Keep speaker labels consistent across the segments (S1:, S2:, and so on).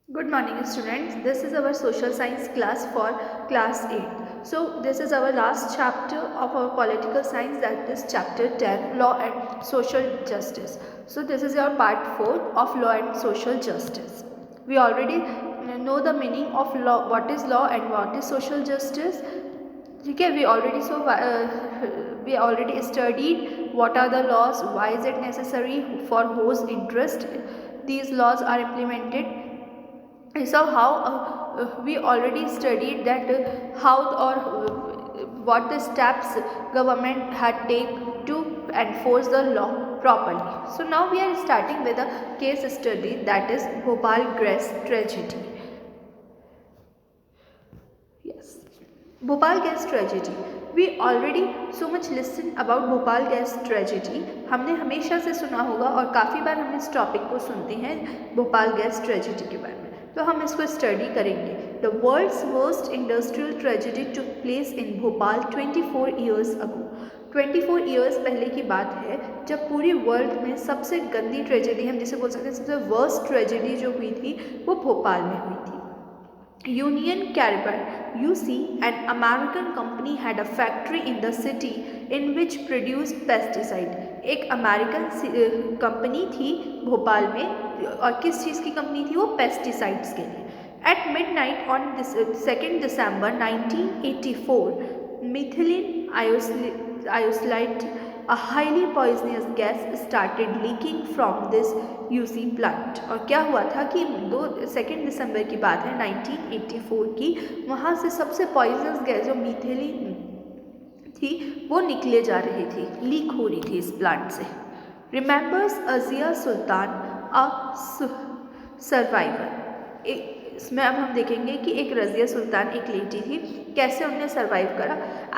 S1: Good morning students. This is our social science class for class 8. So this is our last chapter of our political science, that is chapter 10, law and social justice. So this is your part 4 of law and social justice. We already know the meaning of law, what is law and what is social justice. Okay, we already studied what are the laws, why is it necessary, for whose interest these laws are implemented. So how we already studied that how or what the steps government had taken to enforce the law properly. So now we are starting with a case study, that is Bhopal gas tragedy. Yes, Bhopal gas tragedy. We already so much listen about Bhopal gas tragedy. हमने हमेशा से सुना होगा और काफ़ी बार हम इस topic को सुनते हैं भोपाल गैस ट्रेजेडी के बारे में, तो हम इसको स्टडी करेंगे. The world's worst industrial tragedy took place in Bhopal 24 years ago. 24 years पहले की बात है जब पूरी वर्ल्ड में सबसे गंदी ट्रेजेडी, हम जिसे बोल सकते हैं सबसे वर्स्ट ट्रेजेडी जो हुई थी वो भोपाल में हुई थी. Union Carbide (UC), an American company, had a factory in the city in which produced pesticide. एक अमेरिकन कंपनी थी भोपाल में, और किस चीज़ की कंपनी थी वो? पेस्टिसाइड्स के लिए. At midnight on 2nd December 1984, methylene isolate, a highly poisonous gas, started leaking from this UC plant. और क्या हुआ था कि 2 दिसंबर की बात है 1984 की, वहाँ से सबसे पॉइजनस गैस जो मीथेलिन थी वो निकले जा रही थी, लीक हो रही थी इस प्लांट से. Remembers Aziza Sultan a survivor. इसमें अब हम देखेंगे कि एक रज़िया सुल्तान एक लेडी थी, कैसे उन्होंने सर्वाइव करा.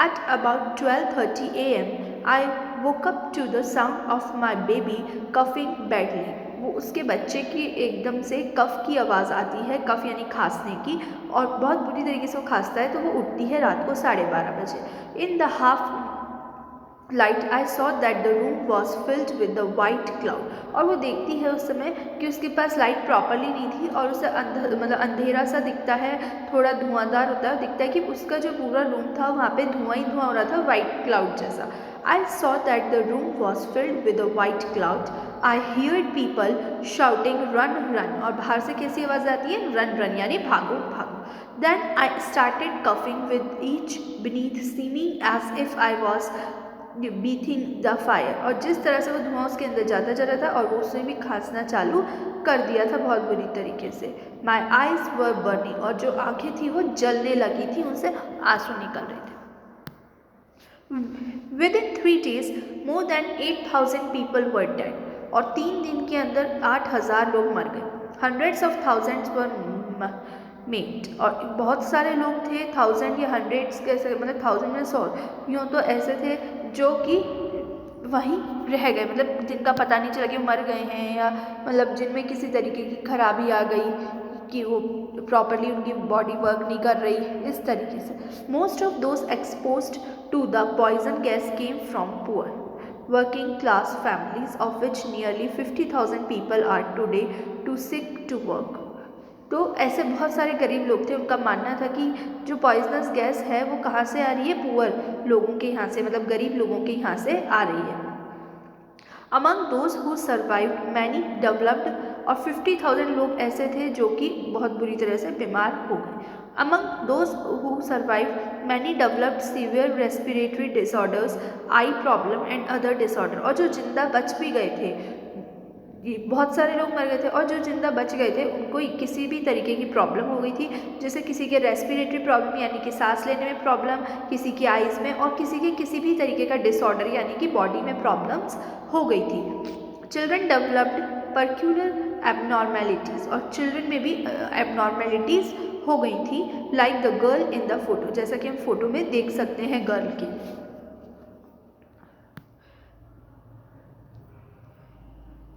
S1: At about 12:30 AM I woke up to the sound of my baby coughing badly. वो उसके बच्चे की एकदम से कफ की आवाज़ आती है, कफ यानी खांसने की, और बहुत बुरी तरीके से वो खांसता है, तो वो उठती है रात को 12:30 बजे. In the half light I saw that the room was filled with the white cloud. और वो देखती है उस समय कि उसके पास लाइट प्रॉपरली नहीं थी और उसे मतलब अंधेरा सा दिखता है, थोड़ा धुआंधार होता है, दिखता है कि उसका जो पूरा रूम था वहाँ पे धुआं ही धुआं हो रहा था, वाइट क्लाउड जैसा. I saw that the room was filled with the white cloud. I heard people shouting run run. और बाहर से कैसी आवाज़ आती है? रन रन, यानी भागो भागो. Then I started coughing with each beneath seeming as if I was breathing the fire. और जिस तरह से वो धुआं उसके अंदर जाता जा रहा था और वो उसने भी खांसना चालू कर दिया था बहुत बुरी तरीके से. My eyes were burning. और जो आंखें थी वो जलने लगी थी, उनसे आंसू निकल रहे थे. Within 3 days more than 8,000 people were dead. और 3 दिन के अंदर 8,000 लोग मर गए. Hundreds of thousands were maimed. और बहुत सारे लोग थे, 1000 या 100 कैसे, मतलब 1000 में 100 यूँ तो ऐसे थे जो कि वहीं रह गए, मतलब जिनका पता नहीं चला कि वो मर गए हैं, या मतलब जिनमें किसी तरीके की खराबी आ गई कि वो प्रॉपरली उनकी बॉडी वर्क नहीं कर रही, इस तरीके से. Most of those exposed to the poison gas came from poor working class families, of which nearly 50,000 people are today too sick to work. तो ऐसे बहुत सारे गरीब लोग थे, उनका मानना था कि जो पॉइजनस गैस है वो कहाँ से आ रही है? पुअर लोगों के यहाँ से, मतलब गरीब लोगों के यहाँ से आ रही है. Among those who survived many developed. और 50,000 लोग ऐसे थे जो कि बहुत बुरी तरह से बीमार हो गए. Among those who survived many developed severe respiratory disorders, I problem and other disorder. और जो जिंदा बच भी गए थे, बहुत सारे लोग मर गए थे, और जो जिंदा बच गए थे उनको किसी भी तरीके की प्रॉब्लम हो गई थी, जैसे किसी के रेस्पिरेटरी प्रॉब्लम यानी कि सांस लेने में प्रॉब्लम, किसी की आइज़ में, और किसी के किसी भी तरीके का डिसऑर्डर यानी कि बॉडी में प्रॉब्लम्स हो गई थी. Children developed peculiar abnormalities. और चिल्ड्रन में भी एबनॉर्मेलिटीज़ हो गई थी, like the girl in the photo, जैसा कि हम फोटो में देख सकते हैं गर्ल की.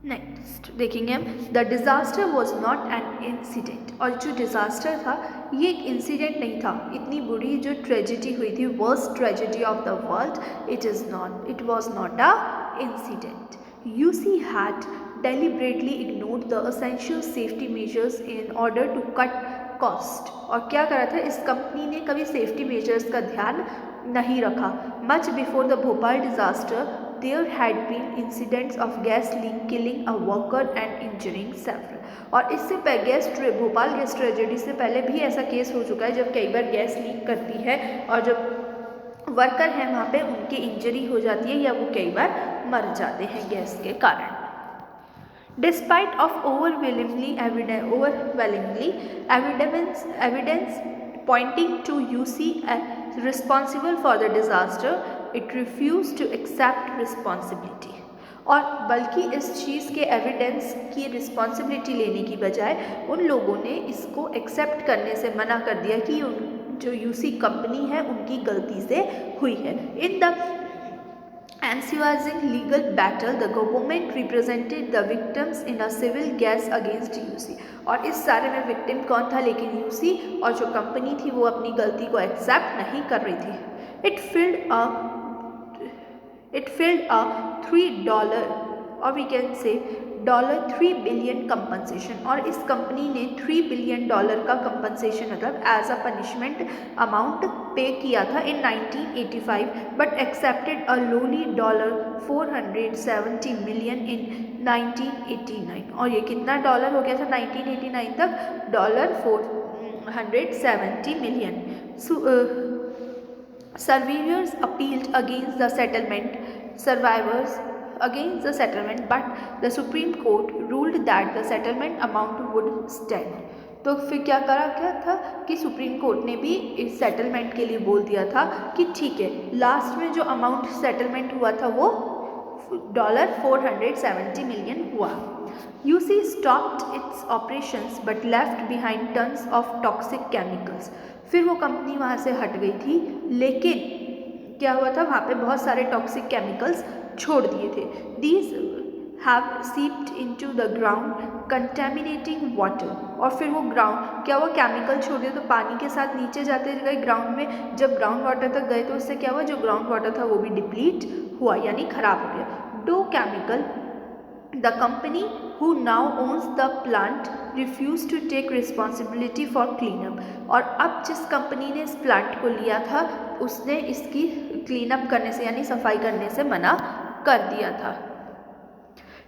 S1: नेक्स्ट देखेंगे हम, the disaster was not an incident. और जो डिज़ास्टर था ये एक इंसिडेंट नहीं था. इतनी बुरी जो ट्रेजेडी हुई थी, worst tragedy of the world, it was not a incident. UC had deliberately ignored the essential safety measures in order to cut cost। और क्या करा था, इस कंपनी ने कभी सेफ्टी मेजर्स का ध्यान नहीं रखा। Much before the Bhopal disaster there had been incidents of gas leak killing a worker and injuring several. और इससे भोपाल गैस ट्रेजेडी से पहले भी ऐसा केस हो चुका है जब कई बार गैस लीक करती है और जब वर्कर हैं वहाँ पे उनकी इंजरी हो जाती है या वो कई बार मर जाते हैं गैस के कारण। Despite of overwhelmingly evidence pointing to UC as responsible for the disaster, it refused to accept responsibility। और बल्कि इस चीज़ के एविडेंस की रिस्पॉन्सिबिलिटी लेने की बजाय उन लोगों ने इसको एक्सेप्ट करने से मना कर दिया कि जो यूसी कंपनी है उनकी गलती से हुई है। In the ensuing legal battle, the government represented the victims in a civil case against UC। और इस सारे में विक्टिम कौन था, लेकिन यूसी और जो कंपनी थी वो अपनी गलती को एक्सेप्ट नहीं कर रही थी। It filled a $3 और we can say $3 billion compensation. और इस कंपनी ने $3 बिलियन का कंपनसेशन मतलब एज अ पनिशमेंट अमाउंट पे किया था इन 1985, but accepted a lolly $470 million in 1989। और ये कितना डॉलर हो गया था 1989 तक, $470 million. Survivors appealed against the settlement, but the Supreme Court ruled that the settlement amount would stand। तो फिर क्या था कि सुप्रीम कोर्ट ने भी इस सेटलमेंट के लिए बोल दिया था कि ठीक है, लास्ट में जो अमाउंट सेटलमेंट हुआ था वो $470 मिलियन हुआ। UC stopped its operations but left behind tons of toxic chemicals। फिर वो कंपनी वहाँ से हट गई थी, लेकिन क्या हुआ था, वहाँ पे बहुत सारे टॉक्सिक केमिकल्स छोड़ दिए थे। These have seeped into the ground contaminating water। और फिर वो क्या हुआ, केमिकल छोड़ दिया तो पानी के साथ नीचे जाते गए ग्राउंड में। जब ग्राउंड वाटर तक गए तो उससे क्या हुआ, जो ग्राउंड वाटर था वो भी डिप्लीट हुआ यानी खराब हो गया। Dow Chemical, the company who now owns the plant refused to take responsibility for cleanup। और अब जिस कंपनी ने इस प्लांट को लिया था उसने इसकी क्लीनअप करने से यानी सफाई करने से मना कर दिया था।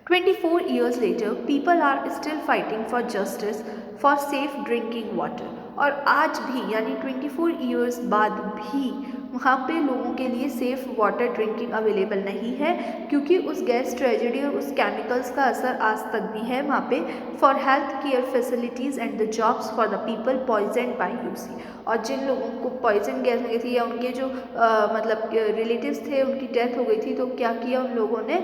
S1: 24 years later, people are still fighting for justice for safe drinking water। और आज भी यानी 24 years बाद भी वहाँ पे लोगों के लिए सेफ़ वाटर ड्रिंकिंग अवेलेबल नहीं है, क्योंकि उस गैस ट्रेजेडी और उस केमिकल्स का असर आज तक भी है वहाँ पे। For health care facilities and the jobs for the people poisoned by UC. और जिन लोगों को पॉइजन गैस लगी थी या उनके जो मतलब रिलेटिव्स थे उनकी डेथ हो गई थी, तो क्या किया उन लोगों ने,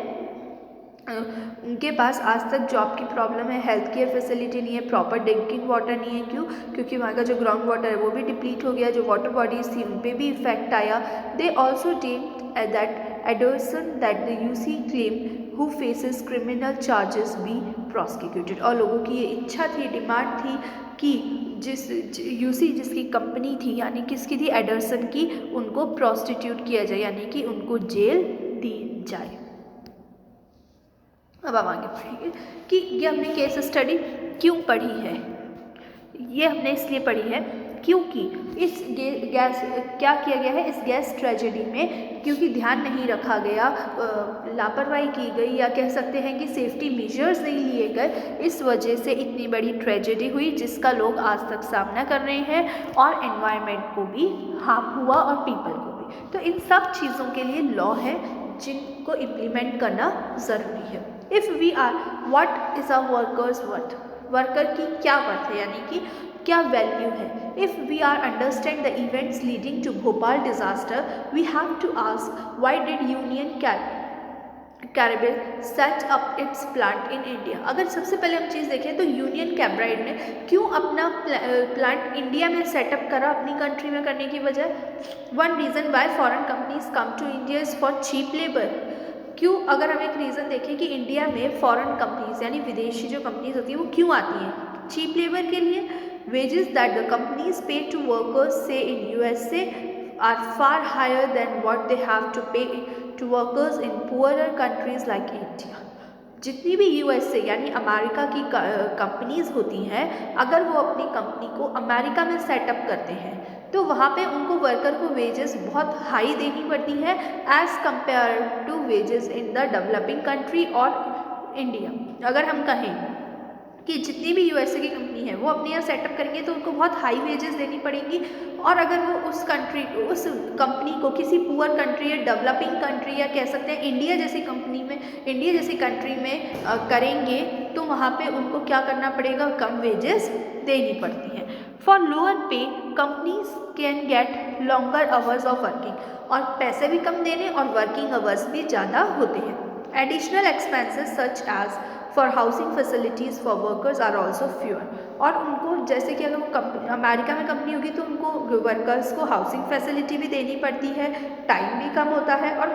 S1: उनके पास आज तक जॉब की प्रॉब्लम है, हेल्थ केयर फैसिलिटी नहीं है, प्रॉपर ड्रिंकिंग वाटर नहीं है। क्यों? क्योंकि वहाँ का जो ग्राउंड वाटर है वो भी डिप्लीट हो गया, जो वाटर बॉडीज़ थी उन पर भी इफेक्ट आया। They also deemed that Anderson that the UC claim who faces criminal charges be prosecuted. और लोगों की ये इच्छा थी, डिमांड थी कि यूसी जिसकी कंपनी थी यानी किसकी थी, एडर्सन की, उनको प्रोस्टिट्यूट किया जाए यानी कि उनको जेल दी जाए। अब हम आगे पढ़ेंगे कि ये हमने केस स्टडी क्यों पढ़ी है। ये हमने इसलिए पढ़ी है क्योंकि इस गैस क्या किया गया है इस गैस ट्रेजेडी में, क्योंकि ध्यान नहीं रखा गया, लापरवाही की गई या कह सकते हैं कि सेफ्टी मेजर्स नहीं लिए गए, इस वजह से इतनी बड़ी ट्रेजेडी हुई जिसका लोग आज तक सामना कर रहे हैं और एनवायरनमेंट को भी हार्म हुआ और पीपल को भी। तो इन सब चीज़ों के लिए लॉ है जिनको इम्प्लीमेंट करना ज़रूरी है। If we are what is a workers worth, worker की क्या वर्थ है यानी कि क्या वैल्यू है। If we are understand the events leading to Bhopal disaster, we have to ask why did Union Carbide set up its plant in India. अगर सबसे पहले हम चीज़ देखें तो यूनियन कैराबाइन ने क्यों अपना प्लांट इंडिया में सेटअप करा अपनी कंट्री में करने की बजाय। One reason why foreign companies come to India is for cheap labour. क्यों? अगर हम एक रीज़न देखें कि इंडिया में फॉरेन कंपनीज यानी विदेशी जो कंपनीज होती हैं वो क्यों आती हैं, चीप लेबर के लिए। Wages that the companies pay to workers से in USA are far higher than what they have to pay to workers in poorer countries like India. जितनी भी यूएसए यानी अमेरिका की कंपनीज़ होती हैं, अगर वो अपनी कंपनी को अमेरिका में सेटअप करते हैं तो वहाँ पे उनको वर्कर को वेजेस बहुत हाई देनी पड़ती है as compare to wages in the developing country और इंडिया। अगर हम कहें कि जितनी भी यूएसए की कंपनी है वो अपने यहाँ सेटअप करेंगे तो उनको बहुत हाई वेजेस देनी पड़ेंगी, और अगर वो उस कंपनी को किसी पुअर कंट्री या डेवलपिंग कंट्री या कह सकते हैं इंडिया जैसी कंट्री में करेंगे तो वहाँ पे उनको क्या करना पड़ेगा, कम वेजेस देनी पड़ती हैं। फॉर लोअर पे companies can get longer hours of working, और पैसे भी कम देने और वर्किंग आवर्स भी ज़्यादा होते हैं। Additional expenses such as for housing facilities for workers are also fewer, और उनको जैसे कि अगर वो अमेरिका में कंपनी होगी तो उनको वर्कर्स को हाउसिंग फैसिलिटी भी देनी पड़ती है, टाइम भी कम होता है और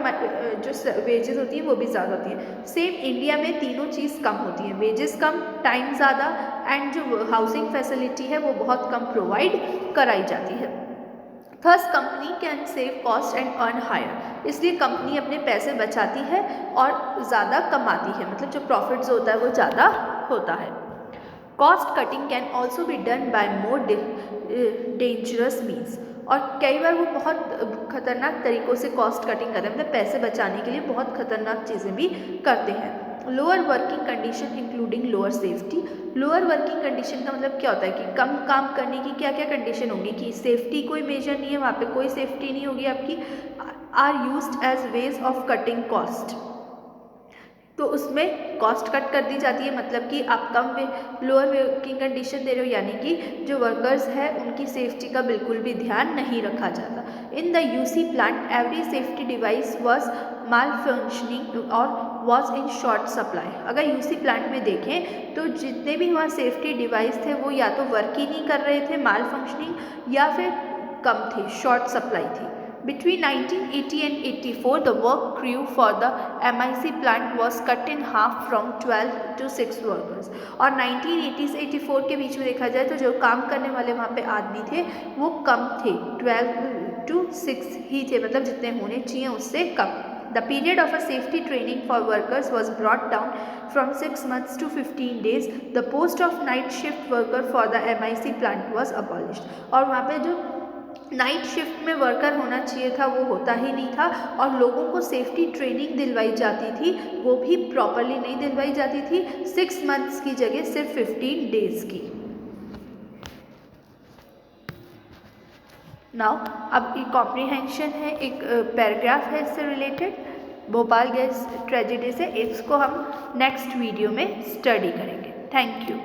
S1: जो वेजेस होती हैं वो भी ज़्यादा होती हैं। सेम इंडिया में तीनों चीज़ कम होती हैं, वेजेस कम, टाइम ज़्यादा एंड जो हाउसिंग फैसिलिटी है वो बहुत कम प्रोवाइड कराई जाती है। Thus company can save cost and earn higher, इसलिए कंपनी अपने पैसे बचाती है और ज़्यादा कमाती है, मतलब जो प्रॉफिट्स होता है वो ज़्यादा होता है। Cost cutting can also be done by more dangerous means, और कई बार वो बहुत खतरनाक तरीक़ों से कॉस्ट कटिंग करते हैं, मतलब पैसे बचाने के लिए बहुत खतरनाक चीज़ें भी करते हैं। Lower working condition including lower safety, lower working condition का मतलब क्या होता है कि कम काम करने की क्या क्या कंडीशन होंगी, कि सेफ्टी कोई मेजर नहीं है, वहाँ पे कोई सेफ्टी नहीं होगी आपकी, are used as wage of cutting cost, तो उसमें कॉस्ट कट कर दी जाती है, मतलब कि आप कम लोअर वर्किंग कंडीशन दे रहे हो, यानी कि जो वर्कर्स है उनकी सेफ्टी का बिल्कुल भी ध्यान नहीं रखा जाता। In the UC plant every safety device was mall functioning और वॉज इन शॉर्ट सप्लाई, अगर यूसी प्लांट में देखें तो जितने भी वहाँ सेफ्टी डिवाइस थे वो या तो वर्क ही नहीं कर रहे थे, माल फंक्शनिंग, या फिर कम थे, शॉर्ट सप्लाई थी। Between 1980 and 84, the work crew for the MIC plant was cut in half from 12 to 6 workers, और 1980 से 84 के बीच में देखा जाए तो जो काम करने वाले वहाँ पे आदमी थे वो कम थे, 12 to 6 ही थे, मतलब जितने होने चाहिए उससे कम। The period of a safety training for workers was brought down from 6 months to 15 days. The post of night shift worker for the MIC plant was abolished, और वहाँ पे जो नाइट शिफ्ट में वर्कर होना चाहिए था वो होता ही नहीं था, और लोगों को सेफ्टी ट्रेनिंग दिलवाई जाती थी वो भी प्रॉपरली नहीं दिलवाई जाती थी, 6 मंथ्स की जगह सिर्फ 15 डेज की। नाउ अब एक कॉम्प्रीहेंशन है, एक पैराग्राफ है इससे रिलेटेड, भोपाल गैस ट्रेजेडी से, इसको हम नेक्स्ट वीडियो में स्टडी करेंगे। Thank you.